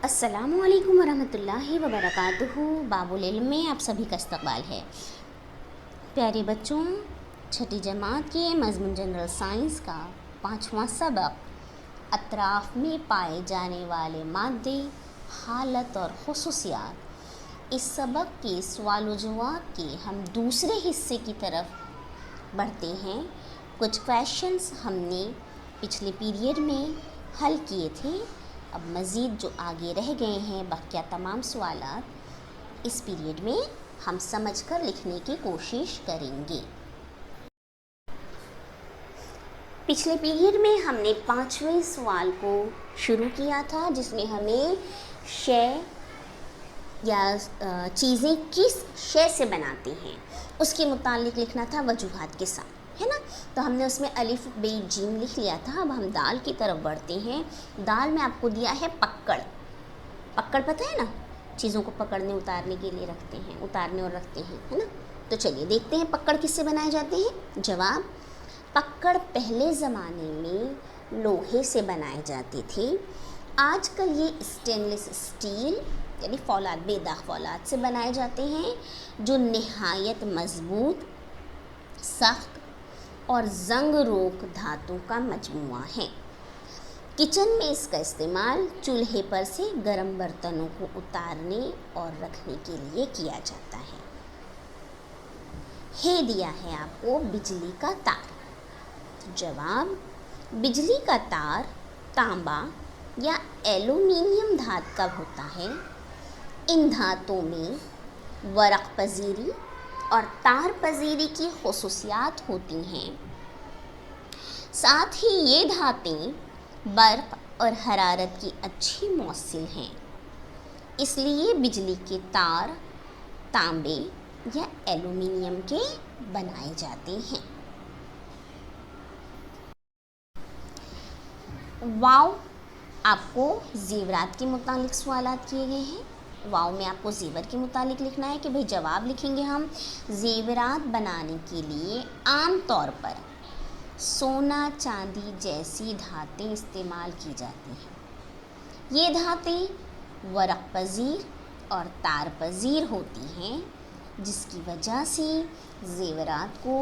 अस्सलाम वालेकुम वरहमतुल्लाहि वबरकातुहू। बाबुल इल्म में आप सभी का इस्तकबाल है। प्यारे बच्चों, छठी जमात के मज़मून जनरल साइंस का 5वां सबक अतराफ़ में पाए जाने वाले मादे, हालत और ख़ुसूसियात, इस सबक के सवाल व जवाब के हम दूसरे हिस्से की तरफ बढ़ते हैं। कुछ क्वेश्चंस हमने पिछले पीरियड में हल किए थे। अब मज़ीद जो आगे रह गए हैं बकिया तमाम सवालात इस पीरियड में हम समझकर लिखने की कोशिश करेंगे। पिछले पीरियड में हमने 5वें सवाल को शुरू किया था, जिसमें हमें शय या चीज़ें किस शय से बनाते हैं उसके मुतालिक लिखना था वजूहात के साथ, है ना। तो हमने उसमें अलिफ बे जीम लिख लिया था। अब हम दाल की तरफ बढ़ते हैं। दाल में आपको दिया है पकड़। पकड़ पता है ना, चीज़ों को पकड़ने उतारने के लिए रखते हैं, उतारने और रखते हैं, है ना। तो चलिए देखते हैं पकड़ किससे बनाए जाते हैं। जवाब, पकड़ पहले ज़माने में लोहे से बनाए जाते थे। आजकल ये स्टेनलेस स्टील यानी फौलाद, बेदाग फौलाद से बनाए जाते हैं, जो नहायत मज़बूत, सख्त और जंग रोक धातु का मजमुआ है। किचन में इसका इस्तेमाल चूल्हे पर से गर्म बर्तनों को उतारने और रखने के लिए किया जाता है। दिया है आपको बिजली का तार। जवाब, बिजली का तार तांबा या एल्युमिनियम धातु का होता है। इन धातुओं में वरक़ पज़ीरी और तार पज़ीरी की ख़ुसूसियात होती हैं। साथ ही ये धातें बर्फ़ और हरारत की अच्छी मौसिल हैं, इसलिए बिजली के तार तांबे या एल्युमिनियम के बनाए जाते हैं। वाव, आपको ज़ेवरात के मुतालिक सवालात किए गए हैं। वाव में आपको ज़ेवर के मुतालिक लिखना है कि भाई जवाब लिखेंगे हम। ज़ेवरात बनाने के लिए आम तौर पर सोना चांदी जैसी धातें इस्तेमाल की जाती हैं। ये धातें वरक़ पज़ीर और तार पज़ीर होती हैं, जिसकी वजह से ज़ेवरात को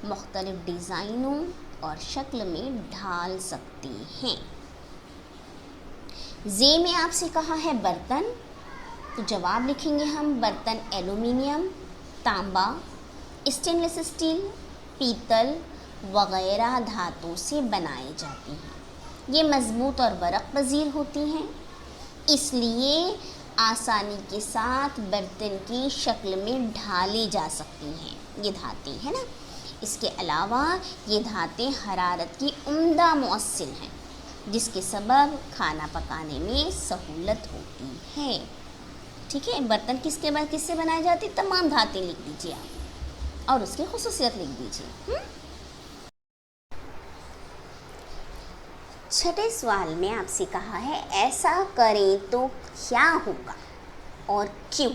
मुख्तलिफ़ डिज़ाइनों और शक्ल में ढाल सकते हैं। जे में आपसे कहा है बर्तन, तो जवाब लिखेंगे हम बर्तन एल्युमिनियम, तांबा, स्टेनलेस स्टील, पीतल वगैरह धातु से बनाए जाते हैं। ये मज़बूत और वरक़ पज़ीर होती हैं, इसलिए आसानी के साथ बर्तन की शक्ल में ढाली जा सकती हैं ये धातें, है ना। इसके अलावा ये धातें हरारत की उम्दा मौसिल हैं, जिसके सबब खाना पकाने में सहूलत होती है। ठीक है, बर्तन किसके बाद किससे बनाए जाते, तमाम धातें लिख दीजिए आप और उसकी ख़ुसूसियत लिख दीजिए। छठे सवाल में आपसे कहा है ऐसा करें तो क्या होगा और क्यों।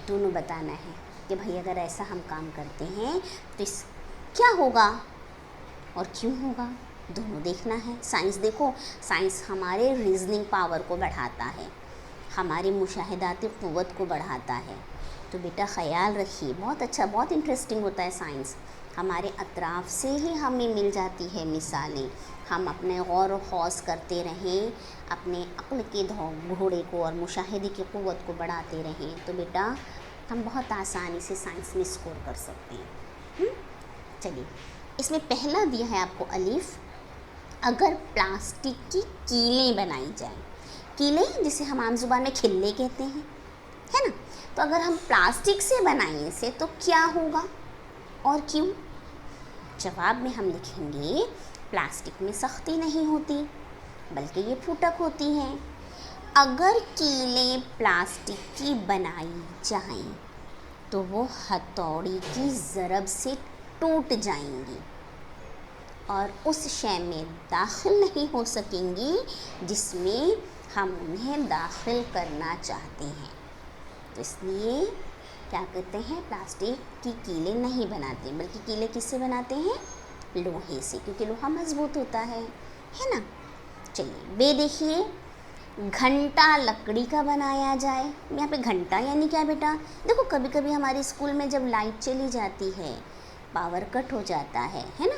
दोनों बताना है कि भाई अगर ऐसा हम काम करते हैं तो इस क्या होगा और क्यों होगा, दोनों देखना है। साइंस देखो, साइंस हमारे रीजनिंग पावर को बढ़ाता है, हमारी मुशाहिदाती क़ुव्वत को बढ़ाता है। तो बेटा ख़याल रखिए, बहुत अच्छा, बहुत इंटरेस्टिंग होता है साइंस। हमारे अतराफ़ से ही हमें मिल जाती है मिसालें। हम अपने गौर व खौस करते रहें, अपने अक्ल के घोड़े को और मुशाहिदे की क़ुव्वत को बढ़ाते रहें, तो बेटा हम बहुत आसानी से साइंस में स्कोर कर सकते हैं। चलिए, इसमें पहला दिया है आपको अलिफ। अगर प्लास्टिक की कीलें बनाई जाएं, कीलें जिसे हम आम ज़ुबान में खिल्ले कहते हैं, है ना। तो अगर हम प्लास्टिक से बनाएं इसे तो क्या होगा और क्यों। जवाब में हम लिखेंगे प्लास्टिक में सख्ती नहीं होती, बल्कि ये फूटक होती हैं। अगर कीलें प्लास्टिक की बनाई जाएं तो वो हथौड़ी की ज़रब से टूट जाएंगी और उस शय में दाखिल नहीं हो सकेंगी जिसमें हम उन्हें दाखिल करना चाहते हैं। तो इसलिए क्या कहते हैं, प्लास्टिक की कीलें नहीं बनाते, बल्कि कीलें किससे बनाते हैं, लोहे से, क्योंकि लोहा मज़बूत होता है ना। चलिए बे देखिए, घंटा लकड़ी का बनाया जाए। यहाँ पे घंटा यानी क्या बेटा? देखो कभी कभी हमारे स्कूल में जब लाइट चली जाती है, पावर कट हो जाता है ना,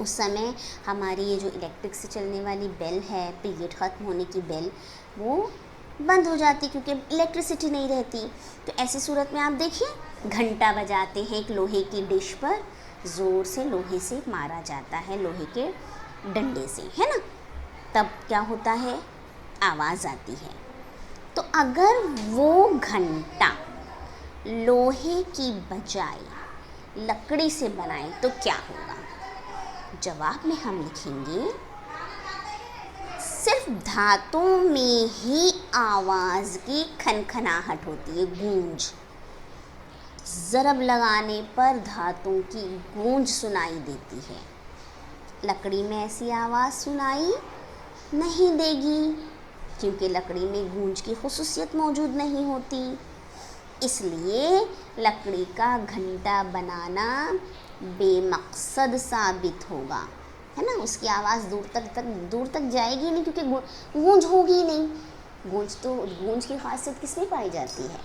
उस समय हमारी ये जो इलेक्ट्रिक से चलने वाली बेल है, पीरियड ख़त्म होने की बेल, वो बंद हो जाती क्योंकि इलेक्ट्रिसिटी नहीं रहती। तो ऐसी सूरत में आप देखिए घंटा बजाते हैं, एक लोहे की डिश पर ज़ोर से लोहे से मारा जाता है, लोहे के डंडे से, है ना, तब क्या होता है? आवाज़ आती है। तो अगर वो घंटा लोहे की बजाय लकड़ी से बनाए तो क्या होगा? जवाब में हम लिखेंगे सिर्फ धातुओं में ही आवाज़ की खनखनाहट होती है, गूंज। ज़रब लगाने पर धातुओं की गूंज सुनाई देती है। लकड़ी में ऐसी आवाज़ सुनाई नहीं देगी क्योंकि लकड़ी में गूंज की खुसूसियत मौजूद नहीं होती। इसलिए लकड़ी का घंटा बनाना बेमकसद साबित होगा, है ना। उसकी आवाज़ दूर तक जाएगी नहीं क्योंकि गूंज होगी नहीं। गूंज की खासियत किस में पाई जाती है?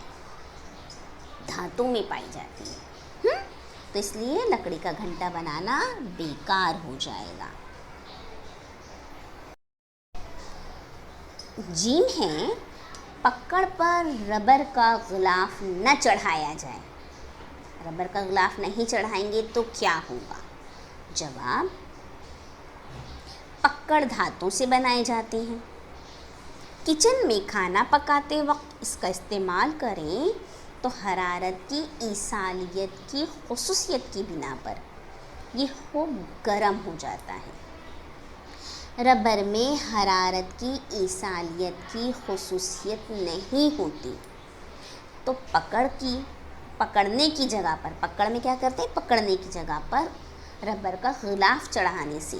धातु में पाई जाती है। तो इसलिए लकड़ी का घंटा बनाना बेकार हो जाएगा। जीम है, पकड़ पर रबर का गिलाफ न चढ़ाया जाए। रबर का गिलाफ नहीं चढ़ाएंगे तो क्या होगा? जवाब, पकड़ धातु से बनाए जाते हैं। किचन में खाना पकाते वक्त इसका इस्तेमाल करें तो हरारत की ईसालियत की खुसूसियत की बिना पर ये खूब गर्म हो जाता है। रबर में हरारत की ईसालियत की खुसूसियत नहीं होती। तो पकड़ने की जगह पर, पकड़ में क्या करते हैं? पकड़ने की जगह पर रबर का गिलाफ चढ़ाने से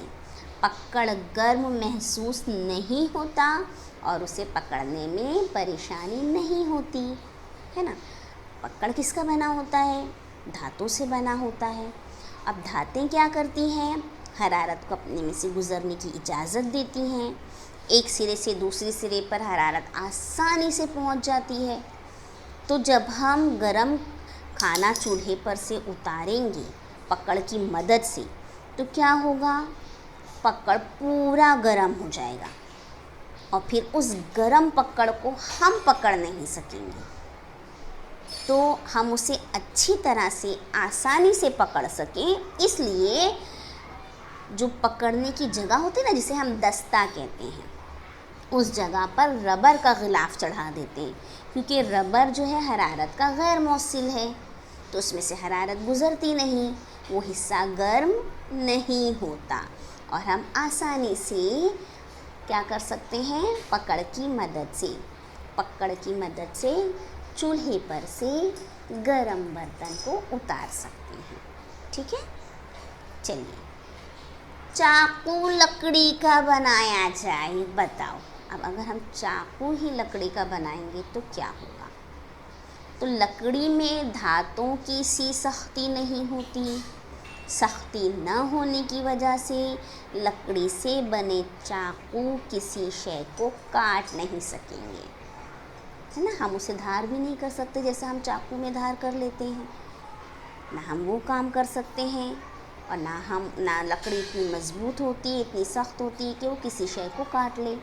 पकड़ गर्म महसूस नहीं होता और उसे पकड़ने में परेशानी नहीं होती, है ना। पकड़ किसका बना होता है? धातु से बना होता है। अब धातें क्या करती हैं? हरारत को अपने में से गुज़रने की इजाज़त देती हैं। एक सिरे से दूसरे सिरे पर हरारत आसानी से पहुंच जाती है। तो जब हम गरम खाना चूल्हे पर से उतारेंगे पकड़ की मदद से तो क्या होगा? पकड़ पूरा गरम हो जाएगा और फिर उस गरम पकड़ को हम पकड़ नहीं सकेंगे। तो हम उसे अच्छी तरह से आसानी से पकड़ सकें, इसलिए जो पकड़ने की जगह होती है ना, जिसे हम दस्ता कहते हैं, उस जगह पर रबर का गिलाफ चढ़ा देते हैं क्योंकि रबर जो है हरारत का गैर मौसिल है, तो उसमें से हरारत गुज़रती नहीं, वो हिस्सा गर्म नहीं होता और हम आसानी से क्या कर सकते हैं? पकड़ की मदद से चूल्हे पर से गरम बर्तन को उतार सकते हैं। ठीक है, चलिए। चाकू लकड़ी का बनाया जाए, बताओ। अब अगर हम चाकू ही लकड़ी का बनाएंगे तो क्या होगा? तो लकड़ी में धातुओं की सी सख्ती नहीं होती। सख्ती न होने की वजह से लकड़ी से बने चाकू किसी शय को काट नहीं सकेंगे, है ना। हम उसे धार भी नहीं कर सकते जैसे हम चाकू में धार कर लेते हैं, ना हम वो काम कर सकते हैं और ना लकड़ी इतनी मज़बूत होती है, इतनी सख्त होती है कि वो किसी शय को काट ले।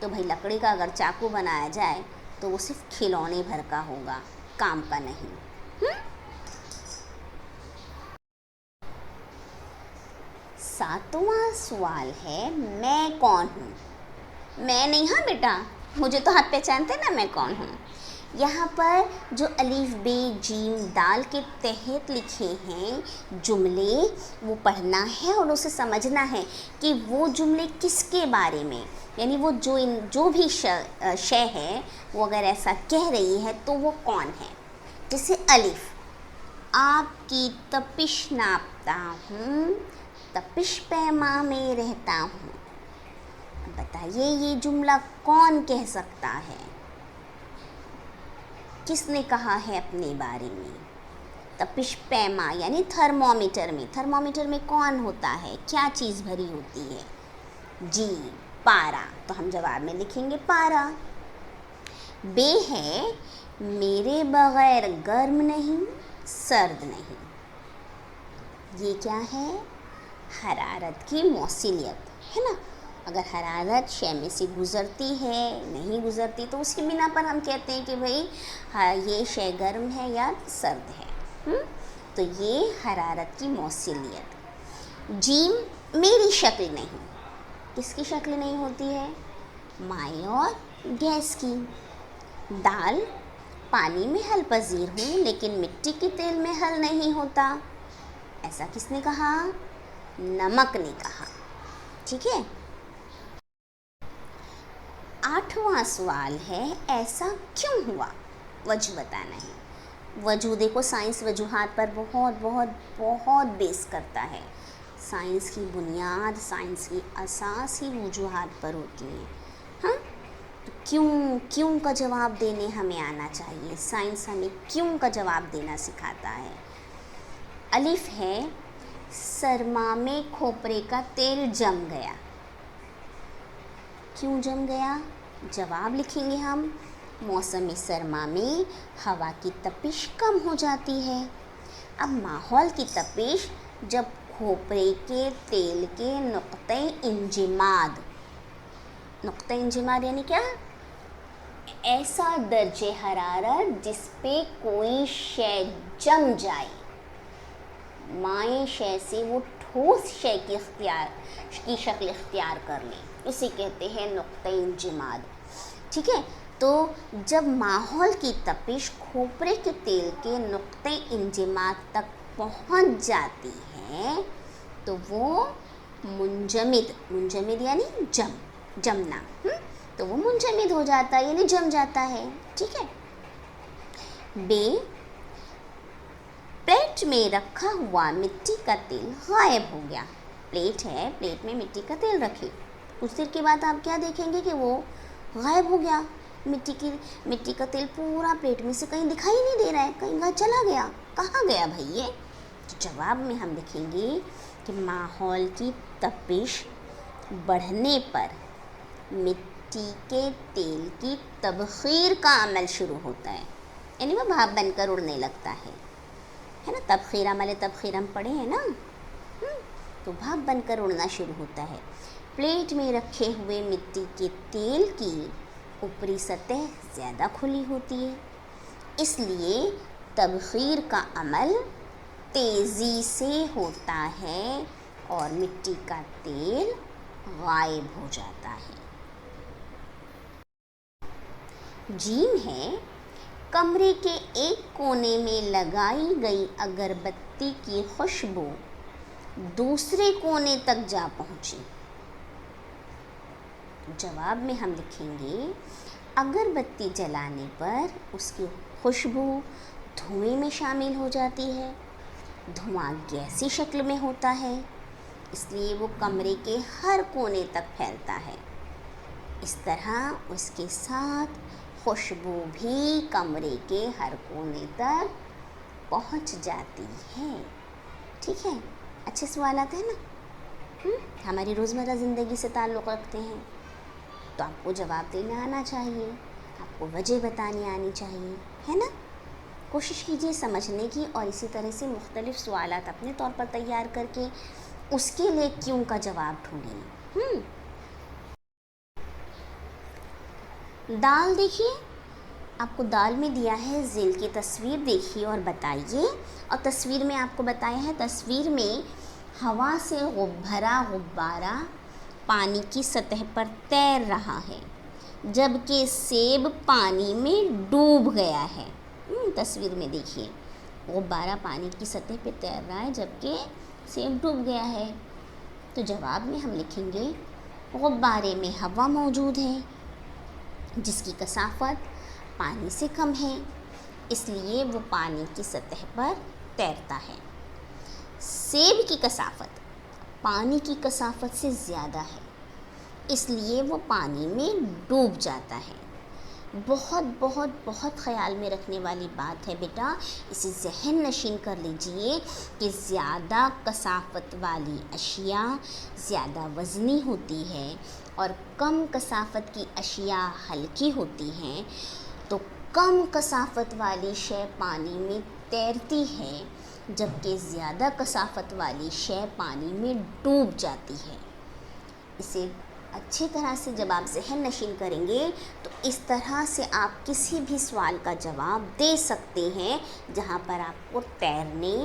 तो भाई लकड़ी का अगर चाकू बनाया जाए तो वो सिर्फ खिलौने भर का होगा, काम का नहीं। सातवां सवाल है, मैं कौन हूँ? मैं नहीं, हाँ बेटा, मुझे तो आप पहचानते ना मैं कौन हूँ। यहाँ पर जो अलीफ बे जीम दाल के तहत लिखे हैं जुमले, वो पढ़ना है और उसे समझना है कि वो जुमले किसके बारे में, यानी वो जो भी शय है वो अगर ऐसा कह रही है तो वो कौन है। जैसे अलिफ, आपकी तपिश नापता हूँ, तपिश पैमा में रहता हूँ। बताइए ये जुमला कौन कह सकता है? किसने कहा है अपने बारे में? तपिश पैमा यानी थर्मोमीटर में कौन होता है? क्या चीज़ भरी होती है? जी, पारा, तो हम जवाब में लिखेंगे पारा। बे है मेरे बगैर गर्म नहीं सर्द नहीं। ये क्या है? हरारत की मौसलियत है ना। अगर हरारत शय में से गुज़रती है, नहीं गुज़रती, तो उसके बिना पर हम कहते हैं कि भाई हाँ ये शय गर्म है या सर्द है। तो ये हरारत की मौसलियत। जीम मेरी शक्ल नहीं, किसकी शक्ल नहीं होती है? माई और गैस की। दाल पानी में हल पजीर हूँ लेकिन मिट्टी के तेल में हल नहीं होता। ऐसा किसने कहा? नमक ने कहा। ठीक है। 8वां सवाल है, ऐसा क्यों हुआ? वजह बताना है। वजह देखो, साइंस वजूहात पर बहुत बहुत बहुत बेस करता है। साइंस की बुनियाद, साइंस की असास ही वजूहात पर होती है। हाँ, तो क्यों का जवाब देने हमें आना चाहिए। साइंस हमें क्यों का जवाब देना सिखाता है। अलिफ है, सरमा में खोपरे का तेल जम गया। क्यों जम गया? जवाब लिखेंगे हम, मौसम सरमा में हवा की तपिश कम हो जाती है। अब माहौल की तपिश जब खोपरे के तेल के नुक्ते इंजिमाद यानी क्या? ऐसा दर्जे हरारत जिस पे कोई शय जम जाए, माए शय से वो ठोस शय की शक्ल इख्तियार कर ले, उसे कहते हैं नुक्ते इंजिमाद। ठीक है। तो जब माहौल की तपिश खोपरे के तेल के नुक्ते इंजिमाद तक पहुंच जाती है तो वो मुंजमिद यानी जमना, तो वो मुंजमिद हो जाता है यानी जम जाता है। ठीक है। बे, प्लेट में रखा हुआ मिट्टी का तेल गायब हो गया। प्लेट है, प्लेट में मिट्टी का तेल रखे, कुछ देर के बाद आप क्या देखेंगे कि वो गायब हो गया। मिट्टी का तेल पूरा प्लेट में से कहीं दिखाई नहीं दे रहा है, कहीं का चला गया। कहाँ गया भाई ये? तो जवाब में हम लिखेंगे कि माहौल की तपिश बढ़ने पर मिट्टी के तेल की तबखीर का अमल शुरू होता है, यानी वो भाप बनकर उड़ने लगता है ना। तबखीर अमल तबखीर हम पढ़े हैं ना। तो भाप बनकर उड़ना शुरू होता है। प्लेट में रखे हुए मिट्टी के तेल की ऊपरी सतह ज़्यादा खुली होती है, इसलिए तबखीर का अमल तेज़ी से होता है और मिट्टी का तेल गायब हो जाता है। जीम है, कमरे के एक कोने में लगाई गई अगरबत्ती की खुशबू दूसरे कोने तक जा पहुंची। जवाब में हम लिखेंगे, अगरबत्ती जलाने पर उसकी खुशबू धुएं में शामिल हो जाती है। धुआं गैसी शक्ल में होता है, इसलिए वो कमरे के हर कोने तक फैलता है। इस तरह उसके साथ खुशबू भी कमरे के हर कोने तक पहुंच जाती है। ठीक है। अच्छे सवाल आते हैं ना। हमारी रोज़मर्रा ज़िंदगी से ताल्लुक़ रखते हैं, तो आपको जवाब देना आना चाहिए, आपको वजह बतानी आनी चाहिए, है ना। कोशिश कीजिए समझने की और इसी तरह से मुख्तलिफ़ सवालात अपने तौर पर तैयार करके उसके लिए क्यों का जवाब ढूंढिए। दाल देखिए, आपको दाल में दिया है ज़िल की तस्वीर देखिए और बताइए। और तस्वीर में आपको बताया है, तस्वीर में हवा से भरा गुब्बारा पानी की सतह पर तैर रहा है, जबकि सेब पानी में डूब गया है। तस्वीर में देखिए, गुब्बारा पानी की सतह पर तैर रहा है जबकि सेब डूब गया है। तो जवाब में हम लिखेंगे, गुब्बारे में हवा मौजूद है जिसकी कसाफत पानी से कम है, इसलिए वो पानी की सतह पर तैरता है। सेब की कसाफत पानी की कसाफत से ज़्यादा है, इसलिए वो पानी में डूब जाता है। بہت بہت بہت خیال میں رکھنے والی بات ہے بیٹا، اسے ذہن نشین کر لیجئے کہ زیادہ کثافت والی اشیاء زیادہ وزنی ہوتی ہے اور کم کثافت کی اشیاء ہلکی ہوتی ہیں، تو کم کثافت والی شے پانی میں تیرتی ہے جبکہ زیادہ کثافت والی شے پانی میں ڈوب جاتی ہے۔ اسے اچھی طرح سے جب آپ ذہن نشین کریں گے تو اس طرح سے آپ کسی بھی سوال کا جواب دے سکتے ہیں جہاں پر آپ کو تیرنے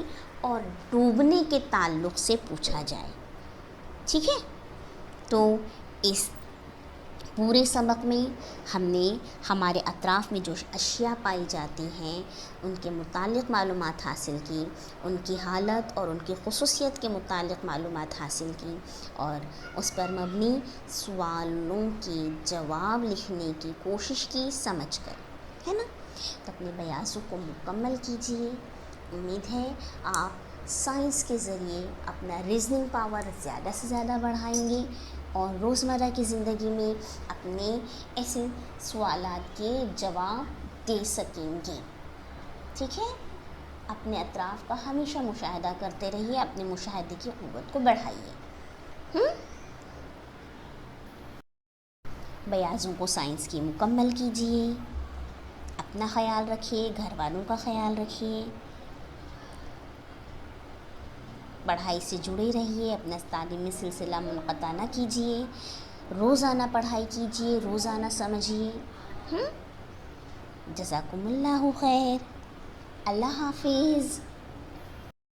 اور ڈوبنے کے تعلق سے پوچھا جائے، ٹھیک ہے؟ تو اس پورے سبق میں ہم نے ہمارے اطراف میں جو اشیاء پائی جاتی ہیں ان کے متعلق معلومات حاصل کی، ان کی حالت اور ان کی خصوصیت کے متعلق معلومات حاصل کی، اور اس پر مبنی سوالوں کے جواب لکھنے کی کوشش کی سمجھ کر، ہے نا؟ تو اپنے بیاضوں کو مکمل کیجئے۔ امید ہے آپ سائنس کے ذریعے اپنا ریزننگ پاور زیادہ سے زیادہ بڑھائیں گے اور روزمرہ کی زندگی میں اپنے ایسے سوالات کے جواب دے سکیں گے، ٹھیک ہے؟ اپنے اطراف کا ہمیشہ مشاہدہ کرتے رہیے، اپنے مشاہدے کی قوت کو بڑھائیے۔ بیاضوں کو سائنس کی مکمل کیجئے، اپنا خیال رکھیے، گھر والوں کا خیال رکھیے، پڑھائی سے جڑے رہیے، اپنا تعلیمی سلسلہ منقطع نہ کیجیے، روزانہ پڑھائی کیجیے، روزانہ سمجھیے۔ جزاکم اللہ خیر، اللہ حافظ۔